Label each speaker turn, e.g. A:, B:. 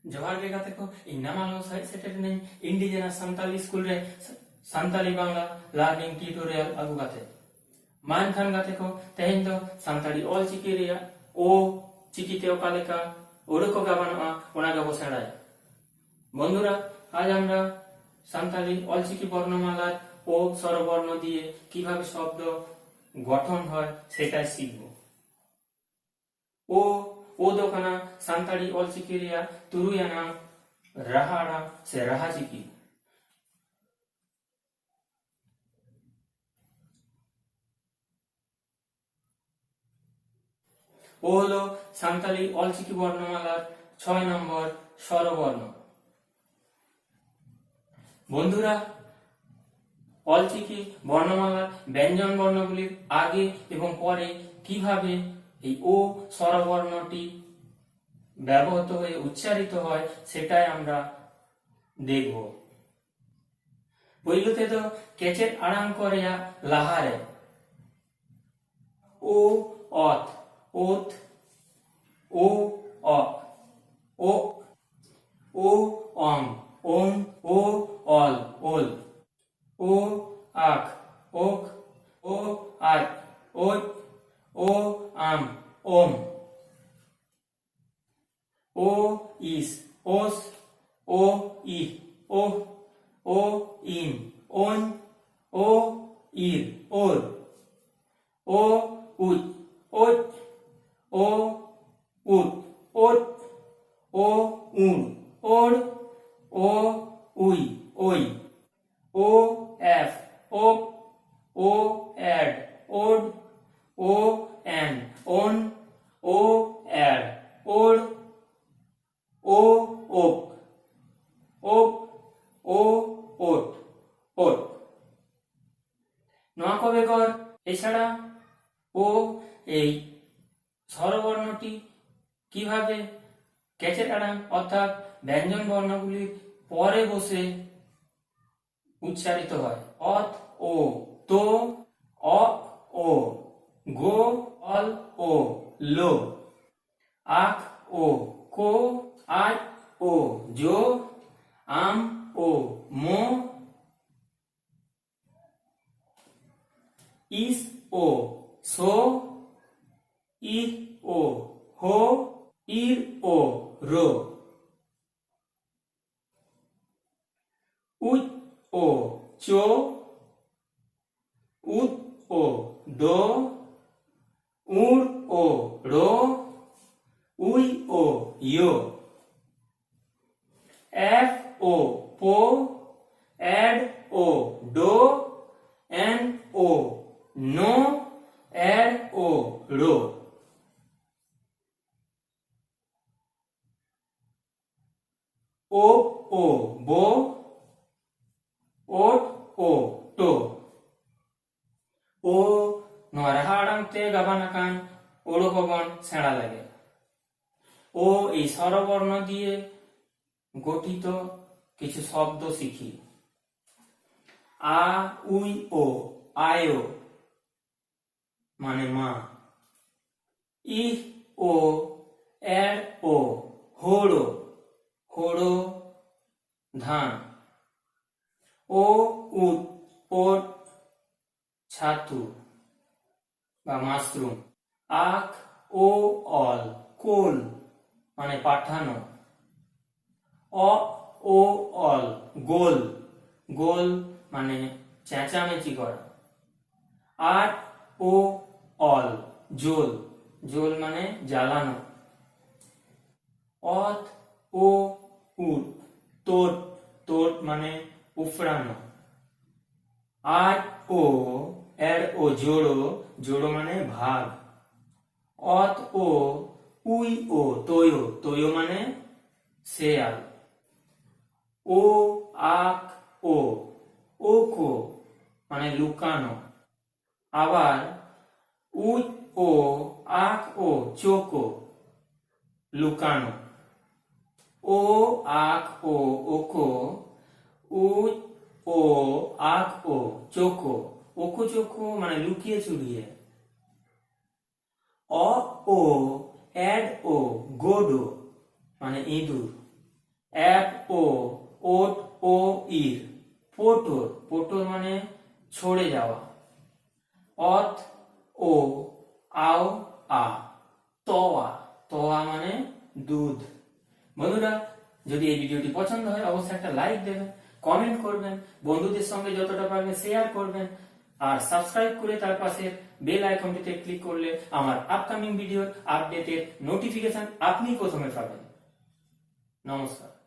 A: जोहार गे गाते को इन्नामा लो सेटेड नहीं इंडिजिनस संताली स्कूल रे संताली बांग्ला लर्निंग ट्यूटोरियल अगु गाते मान खान गाते को तेहेन दो संताली ऑल चिकी रे ओ चिकी ते ओकालेका ओरको गाबानोआ ओना गाबो सेड़ाय बंधुरा आज আমরা संताली ऑल चिकी বর্ণমালার ও স্বরবর্ণ দিয়ে কিভাবে শব্দ গঠন হয় সেটাই শিখব ओ दोकाना संताली ऑल चिकी रे तुरुयाना राहाड़ा से राहा चिकी ও হলো সান্তালি অলচিকি বর্ণমালার ৬ নম্বর স্বরবর্ণ। বন্ধুরা, অলচিকি বর্ণমালার ব্যঞ্জন বর্ণগুলির আগে এবং পরে কিভাবে এই ও স্বরবর্ণটি ব্যবহৃত হয়ে উচ্চারিত হয় সেটাই আমরা দেখব। পইলতে তো কেচের আড়াং করে লাহারে ও অত ओत ओ अ ओ ओ ओम ओम ओ ऑल ओल ओ आख ओक ओ आक ओ आम ओम ओ इस ओस ओ इ ओ इन ओन ओ इर ओर ओ उत ओत ओ उत ओत ओ उन ओर ओ उई ओई ओ एफ ओप ओ एड ओड ओ एन ओन ओ एड ओड ओ ओप ओप ओ ओट ओट नोआ कबे कर एछाड़ा ओ এই স্বরবর্ণটি কিভাবে কেচের আড়াং অর্থাৎ ব্যঞ্জন বর্ণগুলির পরে বসে উচ্চারিত হয়। অত ও তো অ ও গো অল ও লো আখ ও কো I O Joe um O Md is O so ই ও হো ইর ও রো উত ও চো উত ও দো উর ও রো উই ও ইয়ো এফ ও পো এড ও ডো এন ও নো এড ও রো ओ ओ बो ओट ओ टो ओ नरहाड़ांगते गाबानाकान ओड़ोकगण सेड़ा लागे ओ এই স্বরবর্ণ দিয়ে গঠিত কিছু শব্দ শিখি। আ উই ও আয়ো মানে মা ই ও এর ও হোড়ো হোড়ো ধান ও উট ওট ছাতু বা মাশরুম আখ ও অল কোল মানে পাঠানো অ ও অল গোল গোল মানে চেঁচামেচি করা আট ও অল জোল জোল মানে জ্বালানো অত ও উট তোট তোট মানে উফরানো আট ও এর ও জোড়ো জোড়ো মানে ভাগ অত ও উই ও তোয়ো তোয়ো মানে শেয়াল ও আক ও ওকো মানে লুকানো আবার উই ও আক ও চোকো লুকানো ও আক ও ওকো উই ও আক ও চোকো ওকো চোকো মানে লুকিয়ে চুরিয়ে অ ও এড ও গোডো মানে ইঁদুর অ্যাপ ও ওট ও ইর পোটর, পোটর মানে ছড়ে যাওয়া। অত ও আও আ তোয়া, তোয়া মানে দুধ। বন্ধুরা, যদি এই ভিডিওটি পছন্দ হয় অবশ্যই একটা লাইক দেবেন, কমেন্ট করবেন, বন্ধুদের সঙ্গে যতটা পারবেন শেয়ার করবেন, আর সাবস্ক্রাইব করে তার পাশে বেল আইকনটিতে ক্লিক করলে আমার আপকামিং ভিডিওর আপডেটের নোটিফিকেশন আপনি প্রথমে পাবেন। নমস্কার।